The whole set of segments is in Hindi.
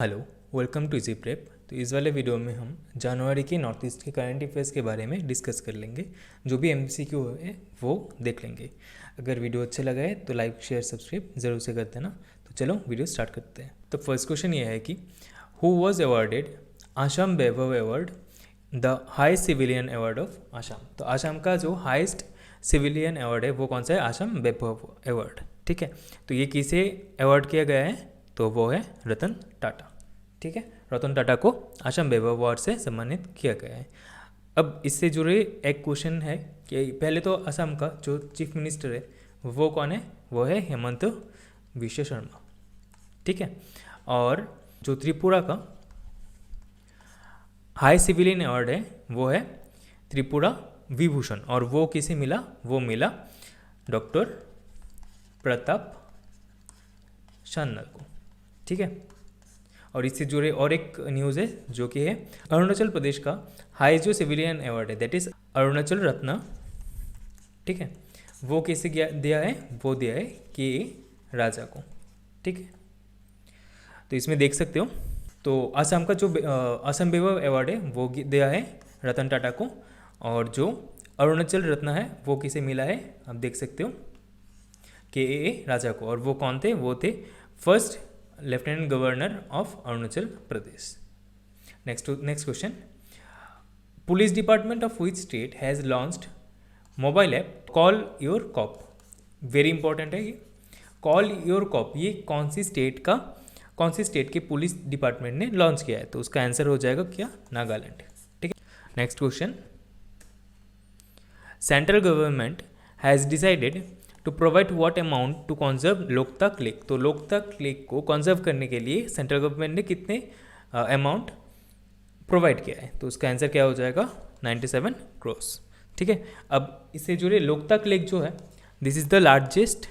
Hello, welcome to easy prep. तो इस वाले वीडियो में हम जनवरी के नॉर्थ ईस्ट के करंट अफेयर्स के बारे में डिस्कस कर लेंगे। जो भी एमसीक्यू है वो देख लेंगे। अगर वीडियो अच्छा लगा है तो लाइक शेयर सब्सक्राइब ज़रूर से कर देना। तो चलो वीडियो स्टार्ट करते हैं। तो फर्स्ट क्वेश्चन ये है कि who was awarded Assam Vaibhav award, the highest civilian award of Assam. तो आसाम का जो हाईएस्ट सिविलियन अवार्ड है वो कौन सा है? आसाम वैभव अवार्ड। ठीक है, तो ये किसे अवार्ड किया गया है? तो वो है रतन टाटा। ठीक है, रतन टाटा को आसाम वैभव अवार्ड से सम्मानित किया गया है। अब इससे जुड़े एक क्वेश्चन है कि पहले तो असम का जो चीफ मिनिस्टर है वो कौन है? वो है हेमंत विश्व शर्मा। ठीक है, और जो त्रिपुरा का हाई सिविलियन अवार्ड है वो है त्रिपुरा विभूषण, और वो किसे मिला? वो मिला डॉक्टर प्रताप शानल को। ठीक है, और इससे जुड़े और एक न्यूज़ है जो कि है अरुणाचल प्रदेश का हाई जो सिविलियन अवार्ड है दैट इज अरुणाचल रत्न। ठीक है, वो किसे दिया है? वो दिया है के राजा को। ठीक है, तो इसमें देख सकते हो तो असम का जो असम वैभव अवार्ड है वो दिया है रतन टाटा को, और जो अरुणाचल रत्न है वो किसे मिला है? आप देख सकते हो के राजा को। और वो कौन थे? वो थे first lieutenant governor of Arunachal Pradesh. Next question, police department of which state has launched mobile app call your cop. Very important है ये कॉल योर कॉप। ये कौन सी स्टेट के पुलिस डिपार्टमेंट ने लॉन्च किया है? तो उसका आंसर हो जाएगा क्या? नागालैंड। ठीक है, next question, central government has decided to provide what amount to conserve Loktak lake. तो लोकतक लेक को कंजर्व करने के लिए सेंट्रल गवर्नमेंट ने कितने अमाउंट प्रोवाइड किया है? तो उसका आंसर क्या हो जाएगा? 97 करोड़। ठीक है, अब इससे जुड़े लोकतक लेक जो है this is the largest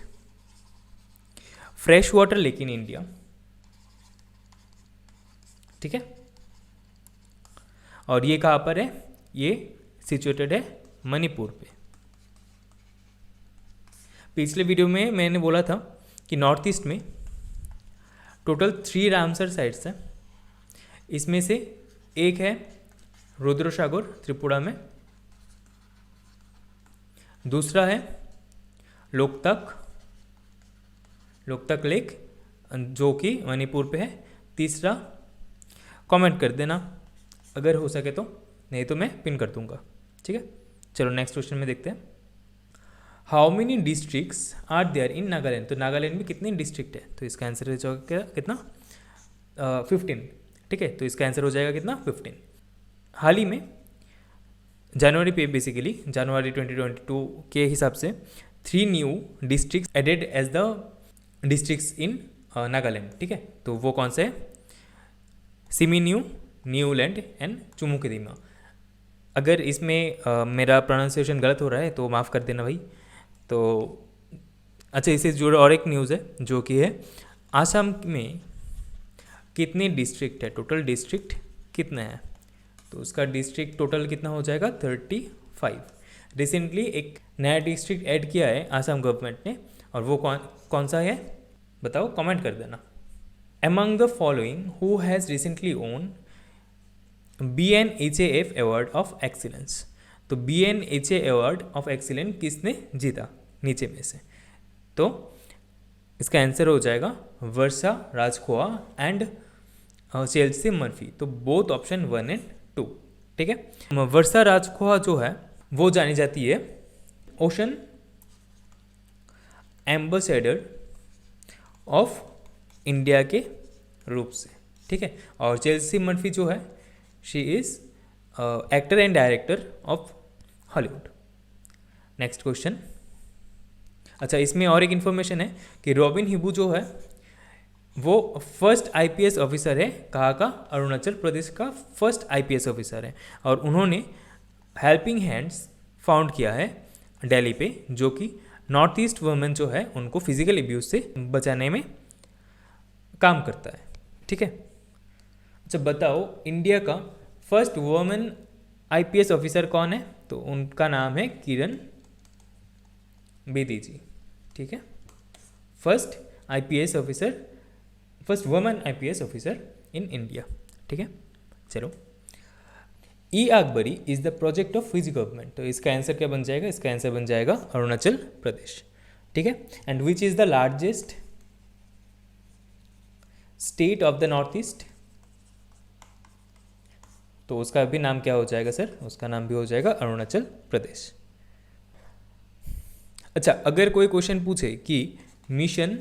fresh water lake in India. ठीक है, और ये कहाँ पर है? ये सिचुएटेड है मणिपुर पे। पिछले वीडियो में मैंने बोला था कि नॉर्थ ईस्ट में टोटल 3 रामसर साइट्स हैं। इसमें से एक है रुद्रसागर त्रिपुरा में, दूसरा है लोकतक लेक जो कि मणिपुर पे है, तीसरा कमेंट कर देना अगर हो सके तो, नहीं तो मैं पिन कर दूंगा। ठीक है, चलो नेक्स्ट क्वेश्चन में देखते हैं। How many districts are there in Nagaland. तो नागालैंड में कितने डिस्ट्रिक्ट है? तो इसका आंसर हो जाएगा कितना? 15। ठीक है, तो इसका आंसर हो जाएगा कितना? 15। हाल ही में जनवरी पे बेसिकली जनवरी 2022 के हिसाब से 3 new districts added as the districts in Nagaland. ठीक है, तो वो कौन से है? सिमी न्यूलैंड एंड चुमुकेदिमा। अगर इसमें मेरा प्रोनाउंसिएशन गलत हो रहा है तो माफ़ कर देना भाई। तो अच्छा, इससे जुड़ा और एक न्यूज़ है जो कि है आसाम में कितने डिस्ट्रिक्ट है? टोटल डिस्ट्रिक्ट कितने हैं? तो उसका डिस्ट्रिक्ट टोटल कितना हो जाएगा? 35। रिसेंटली एक नया डिस्ट्रिक्ट ऐड किया है आसाम गवर्नमेंट ने, और वो कौन सा है बताओ, कमेंट कर देना। Among the following who has recently own BNHAF award of excellence. तो BNHA अवार्ड ऑफ एक्सीलेंस किसने जीता नीचे में से? तो इसका आंसर हो जाएगा वर्षा राजखोआ एंड चेल्सी मर्फी। तो बोथ ऑप्शन 1 एंड 2। ठीक है, वर्षा राजखोआ जो है वो जानी जाती है ओशन एम्बेसडर ऑफ इंडिया के रूप से। ठीक है, और चेल्सी मर्फी जो है she is actor and director of Hollywood. Next question, अच्छा इसमें और एक इन्फॉर्मेशन है कि रॉबिन हिबू जो है वो फर्स्ट IPS ऑफिसर है। कहाँ का? अरुणाचल प्रदेश का फर्स्ट IPS ऑफिसर है, और उन्होंने हेल्पिंग हैंड्स फाउंड किया है दिल्ली पे, जो कि नॉर्थ ईस्ट वुमेन जो है उनको फिजिकल एब्यूज से बचाने में काम करता है। ठीक है, अच्छा बताओ इंडिया का फर्स्ट वुमेन IPS ऑफिसर कौन है? तो उनका नाम है किरण बेदी जी। ठीक है, first women IPS officer in India. ठीक है, चलो। ई आकबरी is the project of which government? तो इसका आंसर क्या बन जाएगा? इसका आंसर बन जाएगा अरुणाचल प्रदेश। ठीक है, and which is the largest state of the north east? तो उसका भी नाम क्या हो जाएगा सर? उसका नाम भी हो जाएगा अरुणाचल प्रदेश। अच्छा, अगर कोई क्वेश्चन पूछे कि मिशन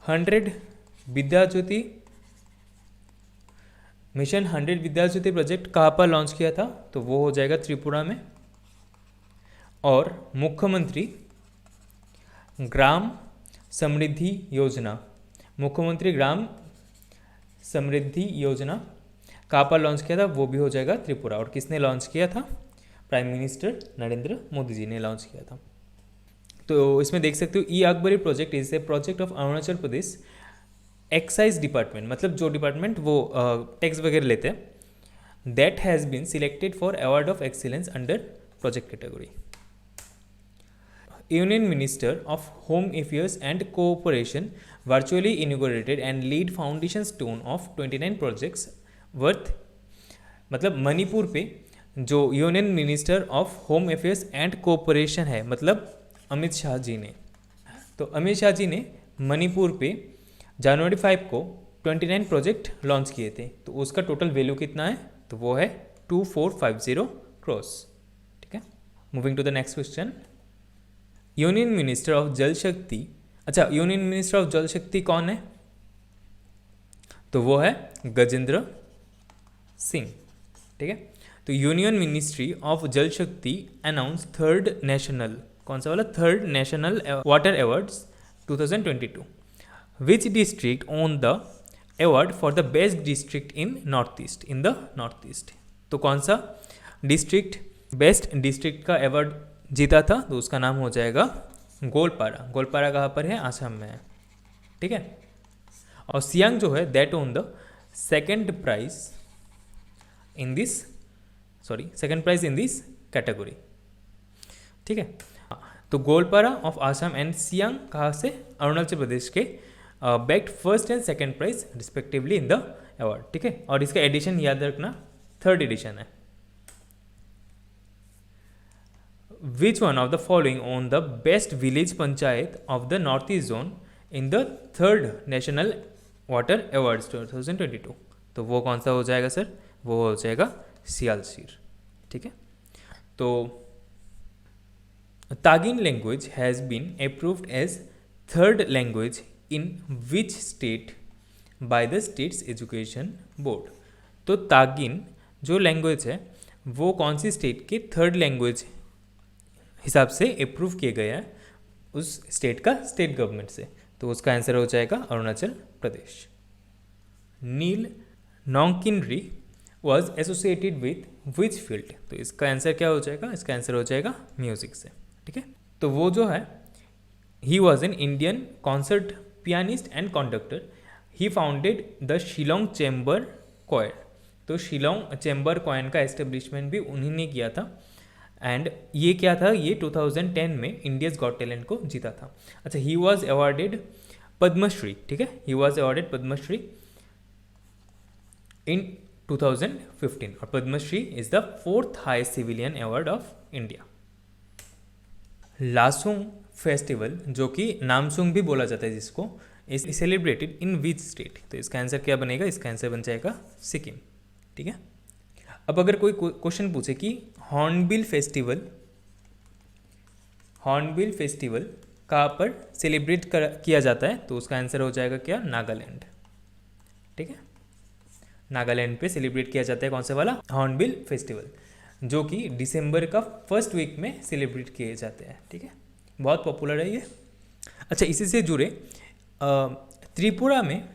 100 विद्या ज्योति प्रोजेक्ट कहाँ पर लॉन्च किया था? तो वो हो जाएगा त्रिपुरा में। और मुख्यमंत्री ग्राम समृद्धि योजना कहाँ पर लॉन्च किया था? वो भी हो जाएगा त्रिपुरा। और किसने लॉन्च किया था? प्राइम मिनिस्टर नरेंद्र मोदी जी ने लॉन्च किया था। तो इसमें देख सकते हो ई आकबरी project is a project of Arunachal Pradesh excise department, मतलब जो डिपार्टमेंट वो टैक्स वगैरह लेते हैं, that has been selected for award of excellence under project category. Union minister of home affairs and cooperation virtually inaugurated and lead foundation stone of 29 projects worth, मतलब मणिपुर पे जो union minister of home affairs and cooperation है, मतलब अमित शाह जी ने, तो अमित शाह जी ने मणिपुर पे जनवरी 5 को 29 प्रोजेक्ट लॉन्च किए थे। तो उसका टोटल वैल्यू कितना है? तो वो है 2450 crores। ठीक है, moving to the next question. Union minister of Jal Shakti, अच्छा यूनियन मिनिस्टर ऑफ जल शक्ति कौन है? तो वो है गजेंद्र सिंह। ठीक है, तो यूनियन मिनिस्ट्री ऑफ जल शक्ति अनाउंस थर्ड नेशनल, कौन सा वाला? Third national water awards 2022। Which district own the award for the best district in north east? In the north east, तो कौन सा डिस्ट्रिक्ट बेस्ट डिस्ट्रिक्ट का अवार्ड जीता था? तो उसका नाम हो जाएगा गोलपारा। गोलपारा कहाँ पर है? आसाम में है। ठीक है, और सियांग जो है that won the second prize in this category. ठीक है, तो गोलपारा ऑफ आसाम एंड सियांग कहाँ से? अरुणाचल प्रदेश के bagged first and second prize respectively in the award. ठीक है, और इसका एडिशन याद रखना, थर्ड एडिशन है। Which one of the following on the best village panchayat of the north east zone in the third national water awards 2022? तो वो कौन सा हो जाएगा सर? वो हो जाएगा सियालसीर। ठीक है, तो Tagin language has been approved as third language in which state by the state's education board? तो तागिन जो लैंग्वेज है वो कौन सी स्टेट के थर्ड लैंग्वेज हिसाब से अप्रूव किए गए हैं उस स्टेट का, स्टेट गवर्नमेंट से? तो उसका आंसर हो जाएगा Arunachal Pradesh. Neil Nongkynrih was associated with which field? तो इसका आंसर क्या हो जाएगा? इसका आंसर हो जाएगा म्यूजिक से। ठीक है, तो वो जो है he was an Indian concert pianist and conductor. He founded the Shillong chamber choir. तो शिलोंग चैम्बर क्वायर का एस्टेब्लिशमेंट भी उन्हीं ने किया था। एंड ये क्या था? ये 2010 में इंडियाज गॉट टैलेंट को जीता था। अच्छा, ही वॉज अवॉर्डेड पद्मश्री। ठीक है, he was awarded Padmashri in 2015 और Padmashri is the fourth highest civilian award of India. Lasoong festival, जो कि नामसुंग भी बोला जाता है जिसको, is celebrated in which state? तो इसका आंसर क्या बनेगा? इसका आंसर बन जाएगा सिक्किम। ठीक है, अब अगर कोई क्वेश्चन पूछे कि हॉर्नबिल फेस्टिवल कहाँ पर सेलिब्रेट किया जाता है? तो उसका आंसर हो जाएगा क्या? नागालैंड। ठीक है, नागालैंड पे सेलिब्रेट किया जाता है कौन सा वाला? हॉर्नबिल फेस्टिवल, जो कि दिसंबर का फर्स्ट वीक में सेलिब्रेट किए जाते हैं। ठीक है, बहुत पॉपुलर है ये। अच्छा, इसी से जुड़े त्रिपुरा में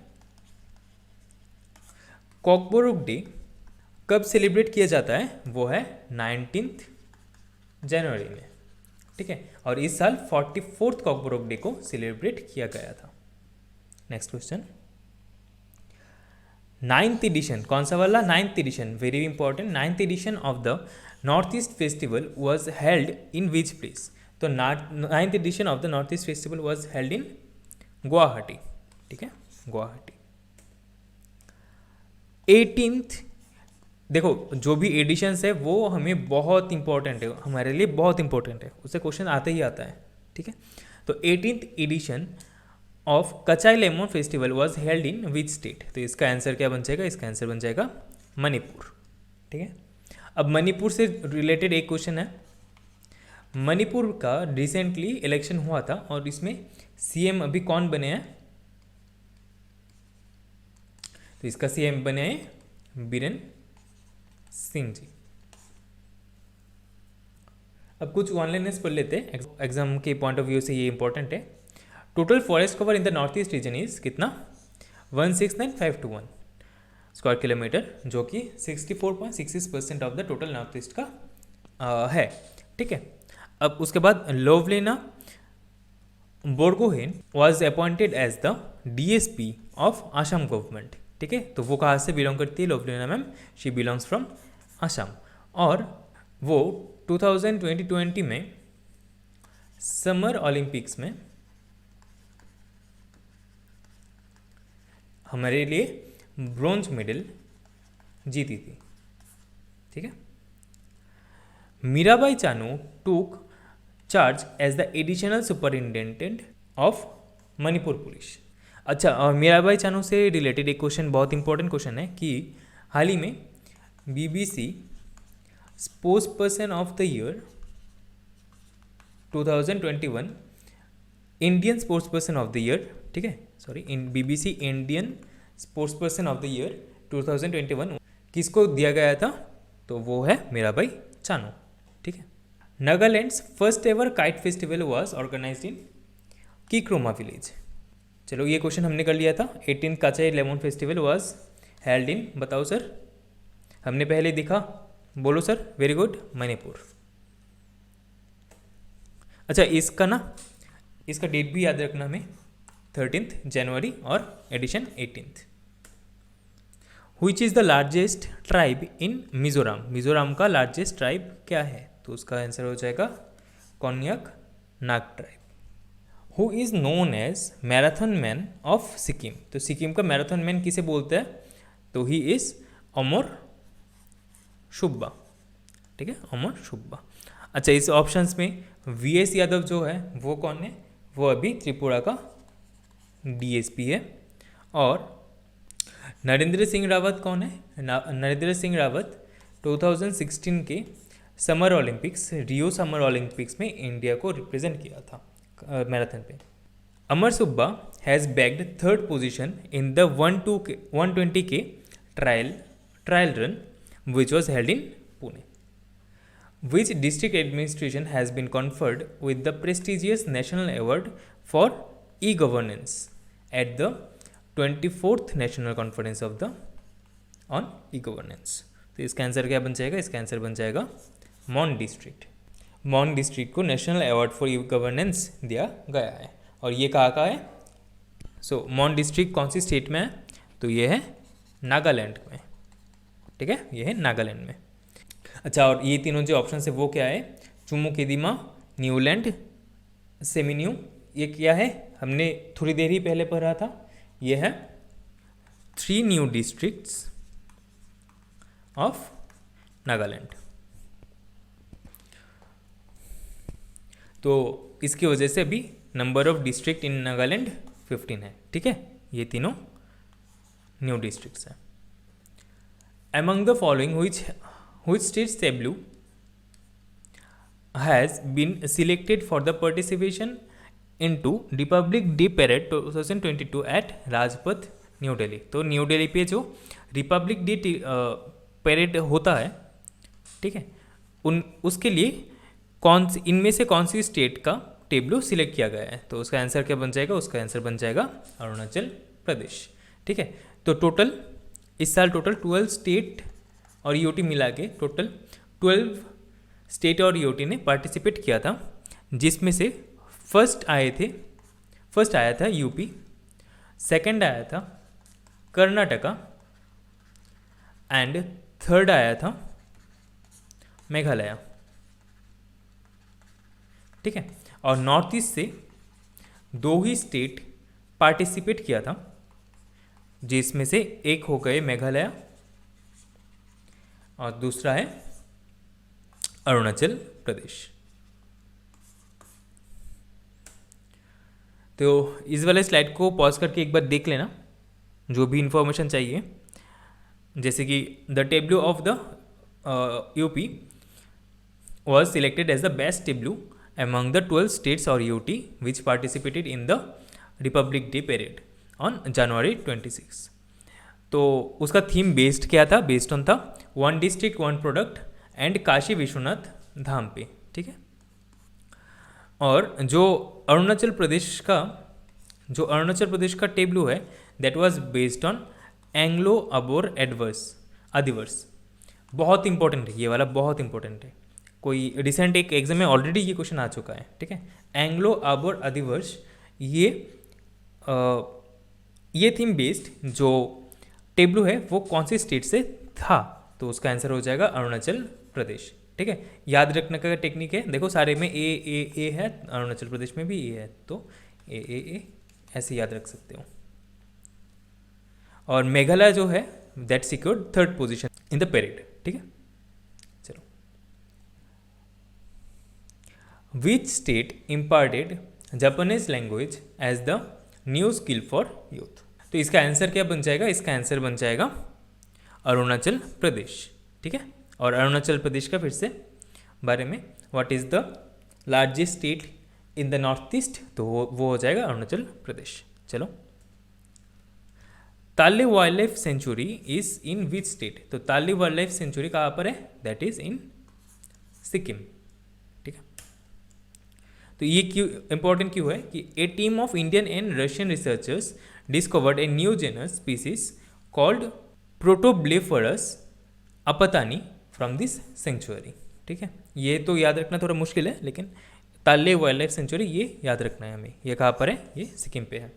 कॉकबोरोक डे कब सेलिब्रेट किया जाता है? वो है 19 जनवरी में। ठीक है, और इस साल 44th कॉकबोरोक डे को सेलिब्रेट किया गया था। नेक्स्ट क्वेश्चन, 9th एडिशन कौन सा वाला? 9th edition, very important. 9th edition of the north east festival was held in which place? तो 9th edition of the north east festival was held in Guwahati. ठीक है, गुवाहाटी। 18th, देखो जो भी एडिशंस है वो हमें बहुत इंपॉर्टेंट है, हमारे लिए बहुत इंपॉर्टेंट है, उससे क्वेश्चन आते ही आता है, ठीक है। तो 18th edition of Kachai lemon festival was held in which state, तो इसका आंसर क्या बन जाएगा, इसका आंसर बन जाएगा मणिपुर, ठीक है। अब मणिपुर से रिलेटेड एक क्वेश्चन है, मणिपुर का रिसेंटली इलेक्शन हुआ था और इसमें सीएम अभी कौन बने हैं, तो इसका सीएम बने हैं बीरेन सिंह जी। अब कुछ ऑनलाइनेस पढ़ लेते हैं, एग्जाम के पॉइंट ऑफ व्यू से ये इंपॉर्टेंट है। Total forest cover in the north east region is कितना, 169,521 स्क्वायर किलोमीटर, जो कि 64.66% of the total north east का है, ठीक है। अब उसके बाद Lovlina Borgohain was appointed as the DSP of Assam government, ठीक है। तो वो कहाँ से बिलोंग करती है Lovlina ma'am, she belongs from Assam, और वो 2020 में समर ओलंपिक्स में हमारे लिए ब्रॉन्ज मेडल जीती थी, ठीक है। Mirabai Chanu took charge as the additional superintendent of Manipur police. अच्छा, और मीराबाई चानू से रिलेटेड एक क्वेश्चन, बहुत इंपॉर्टेंट क्वेश्चन है कि हाल ही में BBC sports person of the year 2021, Indian sports person of the year, ठीक है, sorry, in BBC Indian sports person of the year 2021 किसको दिया गया था, तो वो है मीराबाई चानू, ठीक है। Nagaland's first ever kite festival was organised in Kikruma village. चलो ये क्वेश्चन हमने कर लिया था। 18 Kachai lemon festival was held in, बताओ सर, हमने पहले देखा, बोलो सर, वेरी गुड, मणिपुर। अच्छा, इसका डेट भी याद रखना हमें, 13 जनवरी और edition 18। Which is the largest tribe in Mizoram, Mizoram का लार्जेस्ट ट्राइब क्या है, तो उसका आंसर हो जाएगा Konyak Naga tribe. Who is known as marathon man of Sikkim, तो सिक्किम का मैराथन मैन किसे बोलते हैं, तो ही इज़ अमर सुब्बा, ठीक है, अमर सुब्बा। अच्छा, इस ऑप्शंस में वीएस यादव जो है वो कौन है, वो अभी त्रिपुरा का डीएसपी है। और नरेंद्र सिंह रावत कौन है, नरेंद्र सिंह रावत 2016 के summer Olympics, Rio summer Olympics में इंडिया को रिप्रेजेंट किया था मैराथन पे। Amar Subba has bagged third position in the 120 K trial run which was held in Pune. Which district administration has been conferred with the prestigious National Award for E-Governance at the 24th National Conference of the on E-Governance? तो इसका आंसर क्या बन जाएगा, इसका आंसर बन जाएगा मॉन डिस्ट्रिक्ट। मॉन डिस्ट्रिक्ट को national award for e governance दिया गया है, और ये कहाँ का है, सो मॉन डिस्ट्रिक्ट कौन सी स्टेट में है, तो ये है नागालैंड में, ठीक है, ये है नागालैंड में। अच्छा, और ये तीनों जो ऑप्शन है वो क्या है, चुमुकेदिमा, न्यूलैंड, सेमिन्यू, ये क्या है, हमने थोड़ी देर ही पहले पढ़ा था, ये है 3 न्यू डिस्ट्रिक्ट्स ऑफ नागालैंड। तो इसकी वजह से अभी number of district in Nagaland 15 है, ठीक है, ये तीनों न्यू डिस्ट्रिक्ट्स हैं। Among the following which state Cebu has been selected for the participation into Republic Day Parade 2022 at Rajpath new Delhi. तो न्यू दिल्ली पे जो रिपब्लिक डे परेड होता है, ठीक है, उसके लिए इनमें से कौन सी स्टेट का टेबलो सिलेक्ट किया गया है, तो उसका आंसर क्या बन जाएगा, उसका आंसर बन जाएगा अरुणाचल प्रदेश, ठीक है। तो टोटल इस साल टोटल 12 स्टेट और यूटी मिला के टोटल 12 स्टेट और यूटी ने पार्टिसिपेट किया था, जिसमें से फर्स्ट आया था यूपी, सेकंड आया था कर्नाटका एंड थर्ड आया था मेघालय, ठीक है। और नॉर्थ ईस्ट से 2 ही स्टेट पार्टिसिपेट किया था, जिसमें से एक हो गए मेघालय और दूसरा है अरुणाचल प्रदेश। तो इस वाले स्लाइड को पॉज करके एक बार देख लेना, जो भी इंफॉर्मेशन चाहिए, जैसे कि the Tableau of the UP was selected as the best tableau among the 12 states or UT which participated in the Republic Day parade on January 26। तो उसका थीम बेस्ड क्या था, बेस्ड ऑन था one district one product and Kashi Vishwanath Dham पे, ठीक है। और जो अरुणाचल प्रदेश का टेब्लू है that was based on Anglo Abor आदिवर्स। बहुत इंपॉर्टेंट है ये वाला, बहुत इंपॉर्टेंट है। कोई रिसेंट एक एग्जाम में ऑलरेडी ये क्वेश्चन आ चुका है, ठीक है। एंग्लो अबोर आदिवर्स, ये थीम बेस्ड जो टेब्लू है वो कौन सी स्टेट से था, तो उसका आंसर हो जाएगा अरुणाचल प्रदेश, ठीक है। याद रखने का टेक्निक है, देखो सारे में ए है, अरुणाचल प्रदेश में भी ए है, तो ए ऐसे याद रख सकते हो। और मेघालय जो है that secured 3rd position in the parade, ठीक है। चलो, which state imparted Japanese language as the new skill for youth, तो इसका आंसर क्या बन जाएगा, इसका आंसर बन जाएगा अरुणाचल प्रदेश, ठीक है। और अरुणाचल प्रदेश का फिर से बारे में, what is the largest state in the north east, तो वो हो जाएगा अरुणाचल प्रदेश। चलो, ताले wild life sanctuary is in which state, तो ताले वाइल्ड लाइफ सेंचुरी कहाँ पर है, दैट इज इन सिक्किम, ठीक है। तो ये क्यों इंपॉर्टेंट क्यों है कि a team of Indian and Russian researchers discovered a new genus species called Protoblepharus apatani from this sanctuary, ठीक है। ये तो याद रखना थोड़ा मुश्किल है, लेकिन ताले वाइल्ड लाइफ सेंचुरी ये याद रखना है हमें। ये कहाँ पर है, ये सिक्किम पे है।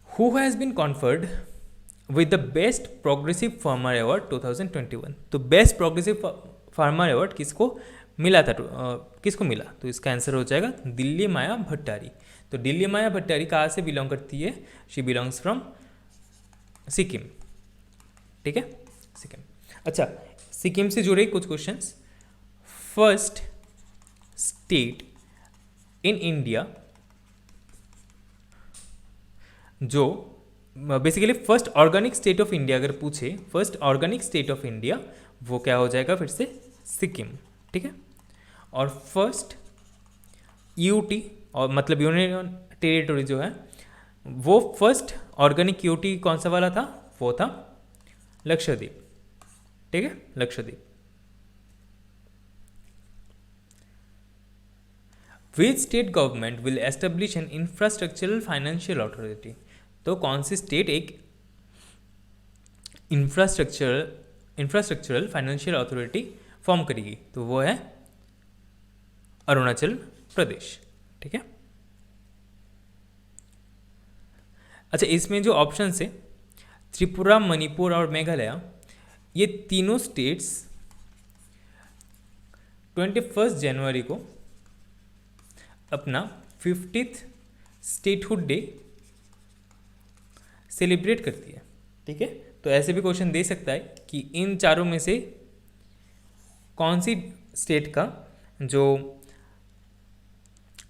Who has been conferred with the Best Progressive Farmer Award 2021, तो बेस्ट प्रोग्रेसिव फार्मर अवार्ड किसको मिला था, किसको मिला, तो इसका आंसर हो जाएगा दिल्ली माया भट्टारी। तो दिल्ली माया भट्टारी कहाँ से बिलोंग करती है, शी बिलोंग्स फ्रॉम सिक्किम, ठीक है, सिक्किम। अच्छा, सिक्किम से जुड़े कुछ questions. First state in India, जो basically first organic state of India अगर पूछे, first organic state of India वो क्या हो जाएगा, फिर से सिक्किम, ठीक है। और फर्स्ट यूटी, और मतलब यूनियन टेरिटरी जो है, वो फर्स्ट ऑर्गेनिक यूटी कौन सा वाला था, वो था लक्षद्वीप, ठीक है, Lakshadweep. Which state government will establish an infrastructural financial authority, तो कौन सी स्टेट एक इंफ्रास्ट्रक्चरल फाइनेंशियल अथॉरिटी फॉर्म करेगी, तो वो है अरुणाचल प्रदेश, ठीक है। अच्छा, इसमें जो ऑप्शन है त्रिपुरा, मणिपुर और मेघालय, ये तीनों स्टेट्स 21 जनवरी को अपना 50th स्टेटहुड डे सेलिब्रेट करती है, ठीक है। तो ऐसे भी क्वेश्चन दे सकता है कि इन चारों में से कौन सी स्टेट का जो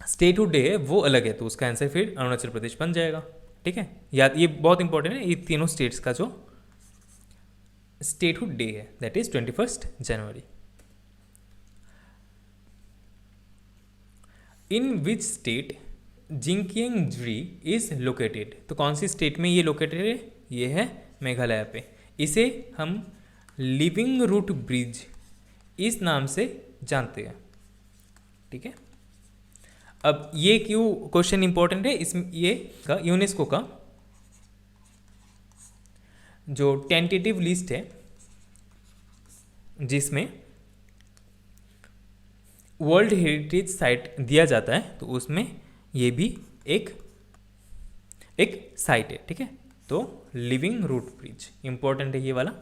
स्टेटहुड डे है वो अलग है, तो उसका आंसर फिर अरुणाचल प्रदेश बन जाएगा, ठीक है। याद, ये बहुत इंपॉर्टेंट है, ये तीनों स्टेट्स का जो स्टेटहुड डे है that is 21 January. In which state Jingkiengjri is located, तो कौन सी स्टेट में ये लोकेटेड है, ये है मेघालय पे। इसे हम लिविंग रूट ब्रिज इस नाम से जानते हैं, ठीक है। अब ये क्यों क्वेश्चन इंपॉर्टेंट है, इसमें ये का यूनेस्को का जो टेंटेटिव लिस्ट है जिसमें वर्ल्ड हेरिटेज साइट दिया जाता है, तो उसमें ये भी एक साइट है, ठीक है। तो लिविंग रूट ब्रिज इंपॉर्टेंट है ये वाला।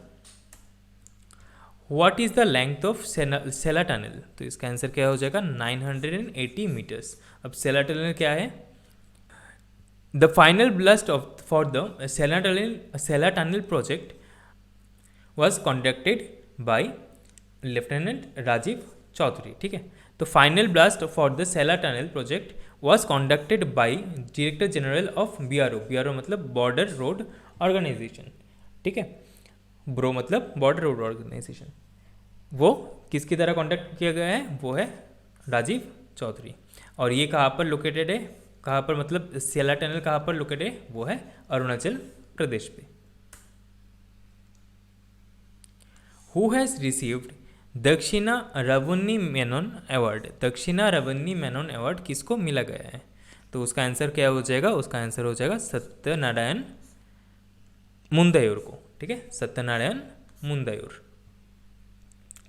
What is the length of Sela tunnel, तो इसका आंसर क्या हो जाएगा 980 मीटर्स। अब सेला टनल क्या है, the final blast for the Sela tunnel project was conducted by lieutenant Rajeev Chaudhary. ठीक है, तो final blast for the Sela tunnel project was conducted by director general of BRO. BRO मतलब बॉर्डर रोड ऑर्गेनाइजेशन। ठीक है, ब्रो मतलब बॉर्डर रोड ऑर्गेनाइजेशन। वो किसकी तरह कॉन्डक्ट किया गया है? वो है राजीव चौधरी। और ये कहाँ पर लोकेटेड है? कहाँ पर मतलब सेला टनल कहाँ पर लोकेटेड है? वो है अरुणाचल प्रदेश पे। हु हैज़ रिसीव्ड दक्षिणा रवन्नी मेनन अवार्ड? दक्षिणा रवन्नी मेनन अवार्ड किसको मिला गया है? तो उसका आंसर क्या हो जाएगा? उसका आंसर हो जाएगा सत्यनारायण मुंदयूर को। ठीक है, सत्यनारायण मुंदयूर।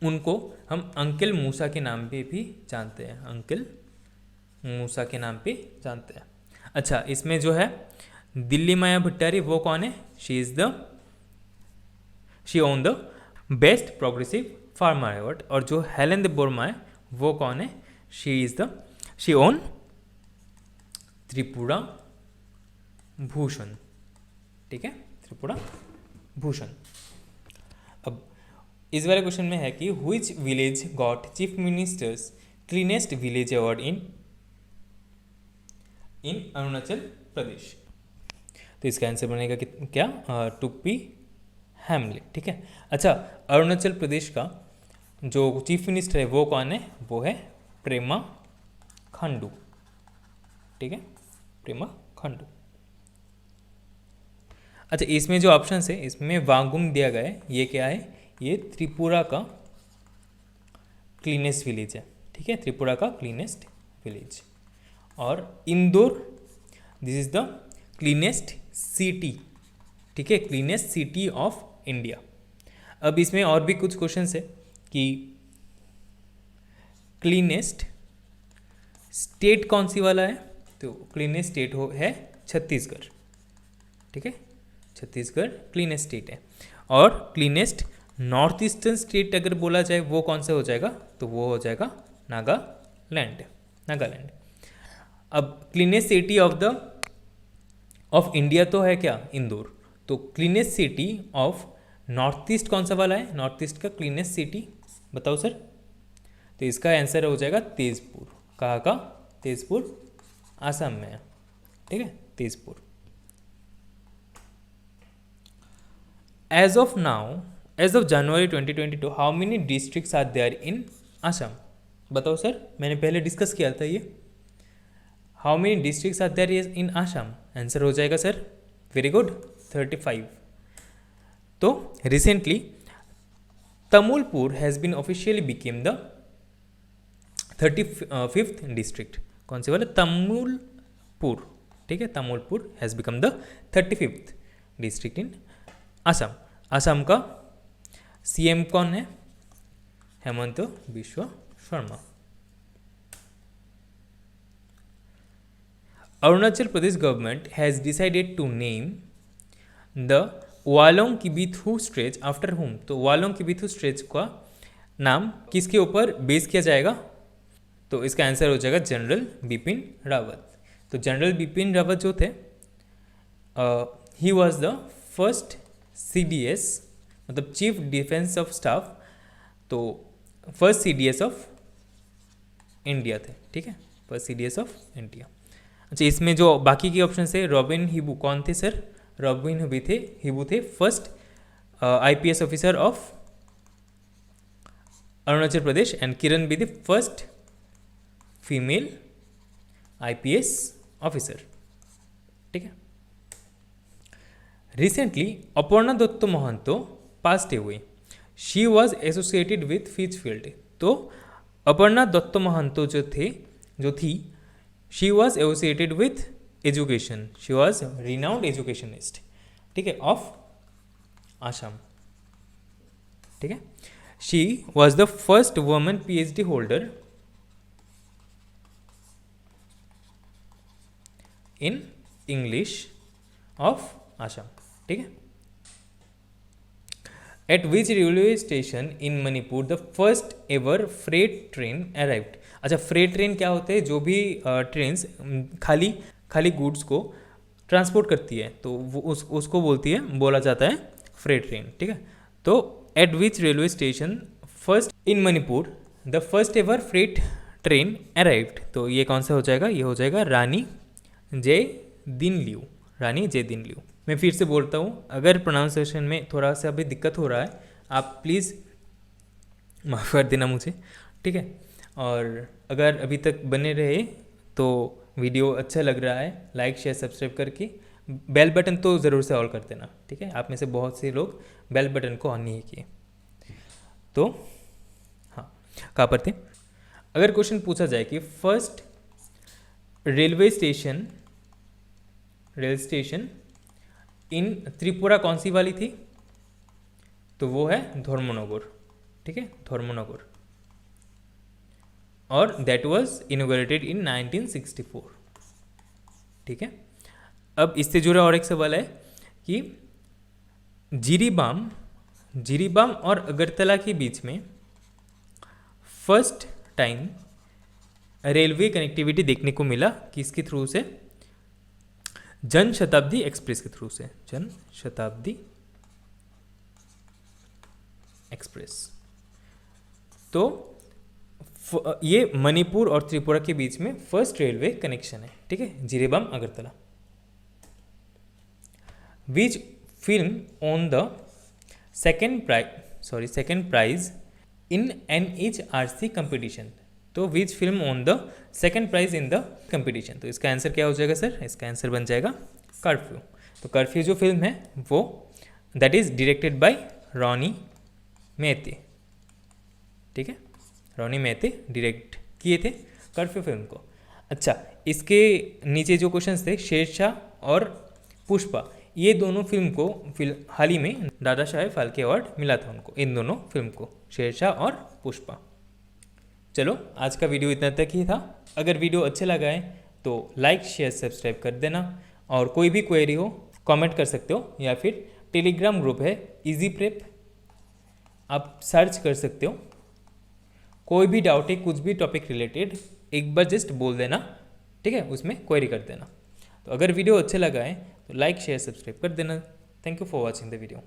उनको हम अंकिल मूसा के नाम पे भी जानते हैं, अंकिल मूसा के नाम पे जानते हैं। अच्छा, इसमें जो है दिल्ली माया भट्टारी वो कौन है? She own the best progressive farmer award. और जो हेलेन बोर्मा है वो कौन है? She own Tripura Bhushan. ठीक है, त्रिपुरा भूषण। अब इस वाले क्वेश्चन में है कि which village got chief ministers cleanest village award in Arunachal Pradesh? तो इसका आंसर बनेगा क्या? टुप्पी हैमले। ठीक है, अच्छा, अरुणाचल प्रदेश का जो चीफ मिनिस्टर है वो कौन है? वो है प्रेमा खांडू। ठीक है, प्रेमा खांडू। अच्छा, इसमें जो ऑप्शन है इसमें वांगुम दिया गया है, ये क्या है? ये त्रिपुरा का क्लीनेस्ट विलेज है। ठीक है, त्रिपुरा का क्लीनेस्ट विलेज। और Indore, this is the cleanest city. ठीक है, क्लीनेस्ट सिटी ऑफ इंडिया। अब इसमें और भी कुछ क्वेश्चन है कि क्लीनेस्ट स्टेट कौन सी वाला है? तो क्लीनेस्ट स्टेट है छत्तीसगढ़। ठीक है, छत्तीसगढ़ क्लीनेस्ट स्टेट है। और क्लीनेस्ट नॉर्थ ईस्टर्न स्टेट अगर बोला जाए वो कौन सा हो जाएगा? तो वो हो जाएगा नागालैंड। अब क्लीनेस्ट सिटी ऑफ इंडिया तो है क्या? इंदौर। तो cleanest city of north east कौन सा वाला है? नॉर्थ ईस्ट का क्लीनेस्ट सिटी बताओ सर। तो इसका आंसर हो जाएगा तेजपुर। कहाँ का? तेजपुर, आसाम में है। ठीक है, Tezpur. As of January 2022 how many districts are there in Assam? बताओ सर, मैंने पहले डिस्कस किया था ये। How many districts are there in Assam? Answer हो जाएगा सर, वेरी गुड, 35। तो recently Tamulpur has been officially became the 35th district. कौन से वाला? तमुलपुर। ठीक है, Tamulpur has become the 35th district in Assam. Assam का सीएम कौन है? Himanta Biswa Sharma. Arunachal Pradesh government has decided to name the Walong Kibithu stretch after whom? तो वालोंग किबिथु स्ट्रेच का नाम किसके ऊपर बेस किया जाएगा? तो इसका आंसर हो जाएगा जनरल बिपिन रावत। तो जनरल बिपिन रावत जो थे, he was the first CDS मतलब चीफ डिफेंस ऑफ स्टाफ, तो फर्स्ट CDS ऑफ इंडिया थे। ठीक है, फर्स्ट CDS ऑफ इंडिया। अच्छा, इसमें जो बाकी के ऑप्शन है, रॉबिन हिबू कौन थे सर? रॉबिन हिबू थे first IPS officer of Arunachal Pradesh. And Kiran Bedi first female IPS officer. ठीक है, रिसेंटली अपर्णा दत्त महंतो पास्ट हुई। She was associated with which field. तो अपर्णा दत्त महंतो जो थी she was associated with education. She was renowned educationist. ठीक है, ऑफ आसाम। ठीक है, she was the first women PhD holder in English of Assam. ठीक है, at which railway station in Manipur the first ever freight train arrived? अच्छा, फ्रेट ट्रेन क्या होते हैं? जो भी ट्रेन्स खाली गुड्स को ट्रांसपोर्ट करती है तो वो उसको बोला जाता है फ्रेट ट्रेन। ठीक है, तो eight which railway station first in Manipur the first ever freight train arrived. तो ये कौन सा हो जाएगा, ये हो जाएगा रानी जय दिनलिऊ, रानी जय दिनलिऊ। मैं फिर से बोलता हूँ, अगर प्रोनाउंसिएशन में थोड़ा सा अभी दिक्कत हो रहा है आप प्लीज़ माफ़ कर देना मुझे, ठीक है। और अगर अभी तक बने रहे तो वीडियो अच्छा लग रहा है, लाइक शेयर सब्सक्राइब करके बेल बटन तो ज़रूर से ऑल कर देना, ठीक है। आप में से बहुत से लोग बेल बटन को ऑन नहीं किए। तो हाँ, कहाँ पर थे? अगर क्वेश्चन पूछा जाए कि फर्स्ट रेल स्टेशन इन त्रिपुरा कौन सी वाली थी, तो वो है धर्मनगर, ठीक है, धर्मनगर, और दैट वाज इनॉग्रेटेड इन 1964, ठीक है। अब इससे जुड़ा और एक सवाल है कि जिरीबाम और अगरतला के बीच में फर्स्ट टाइम रेलवे कनेक्टिविटी देखने को मिला किसके थ्रू से? जन शताब्दी एक्सप्रेस के थ्रू से, जन शताब्दी एक्सप्रेस। तो ये मणिपुर और त्रिपुरा के बीच में फर्स्ट रेलवे कनेक्शन है, ठीक है, Jiribam Agartala. Which film won the second prize in NHRC competition. तो which film won the second prize in the competition. तो इसका आंसर क्या हो जाएगा सर? इसका आंसर बन जाएगा कर्फ्यू। तो कर्फ्यू जो फिल्म है वो that is directed by Ronnie Mehte, ठीक है, रॉनी मेहते डायरेक्ट किए थे कर्फ्यू फिल्म को। अच्छा, इसके नीचे जो क्वेश्चंस थे, शेरशाह और पुष्पा, ये दोनों फिल्म को हाल ही में दादा साहेब फाल्के अवार्ड मिला था उनको, इन दोनों फिल्म को, शेरशाह और पुष्पा। चलो, आज का वीडियो इतना तक ही था। अगर वीडियो अच्छा लगा है तो लाइक शेयर सब्सक्राइब कर देना, और कोई भी क्वेरी हो कमेंट कर सकते हो, या फिर टेलीग्राम ग्रुप है इजी प्रेप, आप सर्च कर सकते हो। कोई भी डाउट है, कुछ भी टॉपिक रिलेटेड, एक बार जस्ट बोल देना, ठीक है, उसमें क्वेरी कर देना। तो अगर वीडियो अच्छा लगा है तो लाइक शेयर सब्सक्राइब कर देना। Thank you for watching the video.